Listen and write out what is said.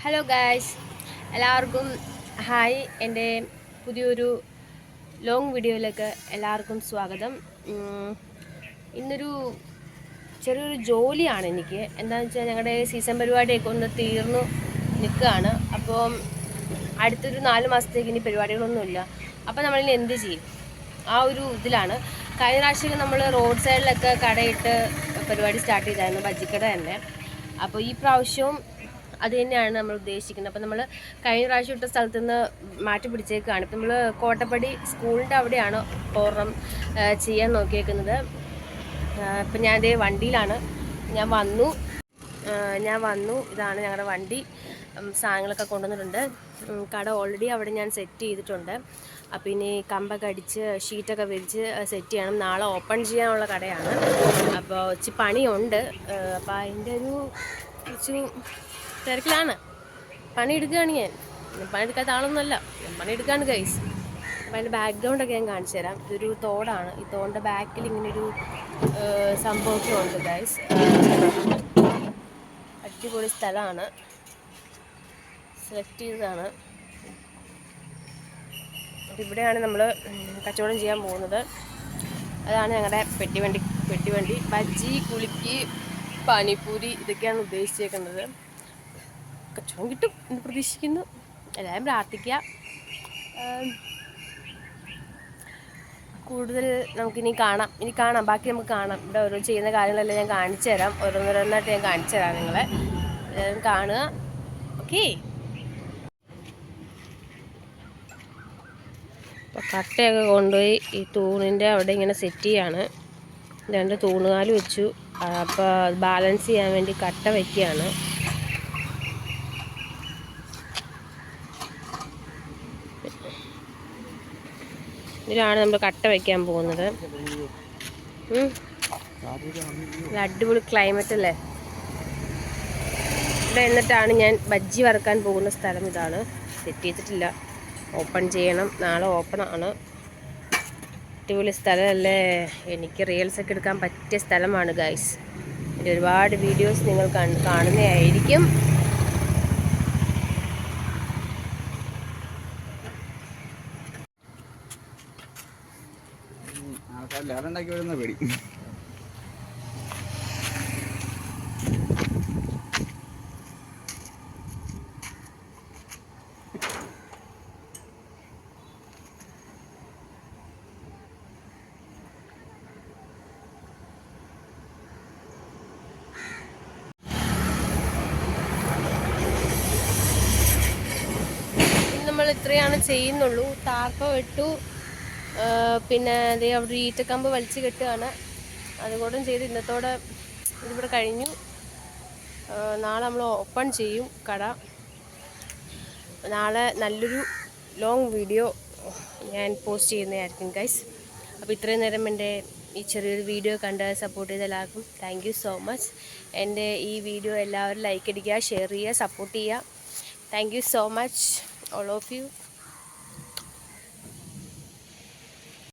Hello guys, എല്ലാവർക്കും hi. എൻ്റെ പുതിയൊരു ലോങ് വീഡിയോയിലേക്ക് എല്ലാവർക്കും സ്വാഗതം. ഇന്നൊരു ചെറിയൊരു ജോലിയാണ് എനിക്ക്. എന്താണെന്ന് വെച്ചാൽ ഞങ്ങളുടെ സീസൺ പരിപാടിയൊക്കെ ഒന്ന് തീർന്നു നിൽക്കുകയാണ്. അപ്പം അടുത്തൊരു 4 മാസത്തേക്ക് ഇനി പരിപാടികളൊന്നുമില്ല. അപ്പം നമ്മളിനി എന്ത് ചെയ്യും? ആ ഒരു ഇതിലാണ്. കഴിഞ്ഞ പ്രാവശ്യം നമ്മൾ റോഡ് സൈഡിലൊക്കെ കടയിട്ട് പരിപാടി സ്റ്റാർട്ട് ചെയ്തായിരുന്നു, ബജ്ജിക്കട തന്നെ. അപ്പോൾ ഈ പ്രാവശ്യവും അത് തന്നെയാണ് നമ്മൾ ഉദ്ദേശിക്കുന്നത്. അപ്പോൾ നമ്മൾ കഴിഞ്ഞ പ്രാവശ്യം ഇട്ട സ്ഥലത്ത് നിന്ന് മാറ്റി പിടിച്ചേക്കാണ്. ഇപ്പം നമ്മൾ കോട്ടപ്പടി സ്കൂളിൻ്റെ അവിടെയാണ് ഓർണം ചെയ്യാൻ നോക്കിയേക്കുന്നത്. ഇപ്പം ഞാൻ ഇതേ വണ്ടിയിലാണ്. ഞാൻ വന്നു ഇതാണ് ഞങ്ങളുടെ വണ്ടി. സാധനങ്ങളൊക്കെ കൊണ്ടുവന്നിട്ടുണ്ട്. കട ഓൾറെഡി അവിടെ ഞാൻ സെറ്റ് ചെയ്തിട്ടുണ്ട്. അപ്പോൾ ഇനി കമ്പൊക്കെ അടിച്ച് ഷീറ്റൊക്കെ വിരിച്ച് സെറ്റ് ചെയ്യണം. നാളെ ഓപ്പൺ ചെയ്യാനുള്ള കടയാണ്. അപ്പോൾ ഇച്ചിരി പണിയുണ്ട്. അപ്പോൾ അതിൻ്റെ ഒരു കുറച്ച് തിരക്കിലാണ്. പണിയെടുക്കുകയാണ് ഞാൻ. പണിയെടുക്കാത്ത ആളൊന്നുമല്ല, ഞാൻ പണിയെടുക്കുകയാണ് ഗൈസ്. അപ്പോൾ അതിൻ്റെ ബാക്ക്ഗ്രൗണ്ടൊക്കെ ഞാൻ കാണിച്ചു തരാം. ഇതൊരു തോടാണ്. ഈ തോടിൻ്റെ ബാക്കിൽ ഇങ്ങനൊരു സംഭവമൊക്കെ ഉണ്ട് ഗൈസ്. അടിപൊളി സ്ഥലമാണ്, സെലക്ട് ചെയ്തതാണ്. അപ്പോൾ ഇവിടെയാണ് നമ്മൾ കച്ചവടം ചെയ്യാൻ പോകുന്നത്. അതാണ് ഞങ്ങളുടെ പെട്ടിവണ്ടി. ബജ്ജി, കുളിക്ക്, പാനിപ്പൂരി ഇതൊക്കെയാണ് ഉദ്ദേശിച്ചേക്കുന്നത്. കച്ചവടം കിട്ടും എന്ന് പ്രതീക്ഷിക്കുന്നു. എല്ലാവരും പ്രാർത്ഥിക്കുക. കൂടുതൽ നമുക്കിനി കാണാം. ബാക്കി നമുക്ക് കാണാം. ഇവിടെ ഓരോ ചെയ്യുന്ന കാര്യങ്ങളെല്ലാം ഞാൻ കാണിച്ചു തരാം. ഓരോന്നോരോന്നായിട്ട് ഞാൻ കാണിച്ചു തരാം. നിങ്ങളെ എല്ലാവരും കാണുക. ഓക്കെ. അപ്പോൾ കട്ടയൊക്കെ കൊണ്ടുപോയി ഈ തൂണിൻ്റെ അവിടെ ഇങ്ങനെ സെറ്റ് ചെയ്യാണ്. 2 തൂണുകാല് വെച്ചു. അപ്പോൾ ബാലൻസ് ചെയ്യാൻ വേണ്ടി കട്ട വയ്ക്കുകയാണ്. ഇതിലാണ് നമ്മൾ കട്ട വയ്ക്കാൻ പോകുന്നത്. അടിപൊളി ക്ലൈമറ്റ് അല്ലേ. ഇവിടെ എന്നിട്ടാണ് ഞാൻ ബജ്ജി വറുക്കാൻ പോകുന്ന സ്ഥലം. ഇതാണ്, സെറ്റ് ചെയ്തിട്ടില്ല. ഓപ്പൺ ചെയ്യണം. നാളെ ഓപ്പൺ ആണ്. അടിപൊളി സ്ഥലമല്ലേ. എനിക്ക് റീൽസൊക്കെ എടുക്കാൻ പറ്റിയ സ്ഥലമാണ് ഗൈസ്. എൻ്റെ ഒരുപാട് വീഡിയോസ് നിങ്ങൾ കാണുന്നതായിരിക്കും. ആൾക്കാരില്ലാണ്ടാക്കി വരുന്ന പേടി. നമ്മൾ ഇത്രയാണ് ചെയ്യുന്നുള്ളൂ. താർപ്പ ഇട്ടു. പിന്നെ അതേ അവിടെ ഈറ്റക്കമ്പ് വലിച്ചു കെട്ടുകയാണ്. അതുകൂടെ ചെയ്ത് ഇന്നത്തോടെ ഇതിവിടെ കഴിഞ്ഞു. നാളെ നമ്മൾ ഓപ്പൺ ചെയ്യും കട. നാളെ നല്ലൊരു ലോങ് വീഡിയോ ഞാൻ പോസ്റ്റ് ചെയ്യുന്നതായിരിക്കും ഗൈസ്. അപ്പോൾ ഇത്രയും നേരം എൻ്റെ ഈ ചെറിയൊരു വീഡിയോ കണ്ട് സപ്പോർട്ട് ചെയ്ത എല്ലാവർക്കും താങ്ക് യു സോ മച്ച്. എൻ്റെ ഈ വീഡിയോ എല്ലാവരും ലൈക്ക് അടിക്കുക, ഷെയർ ചെയ്യുക, സപ്പോർട്ട് ചെയ്യുക. Thank you so much all of you.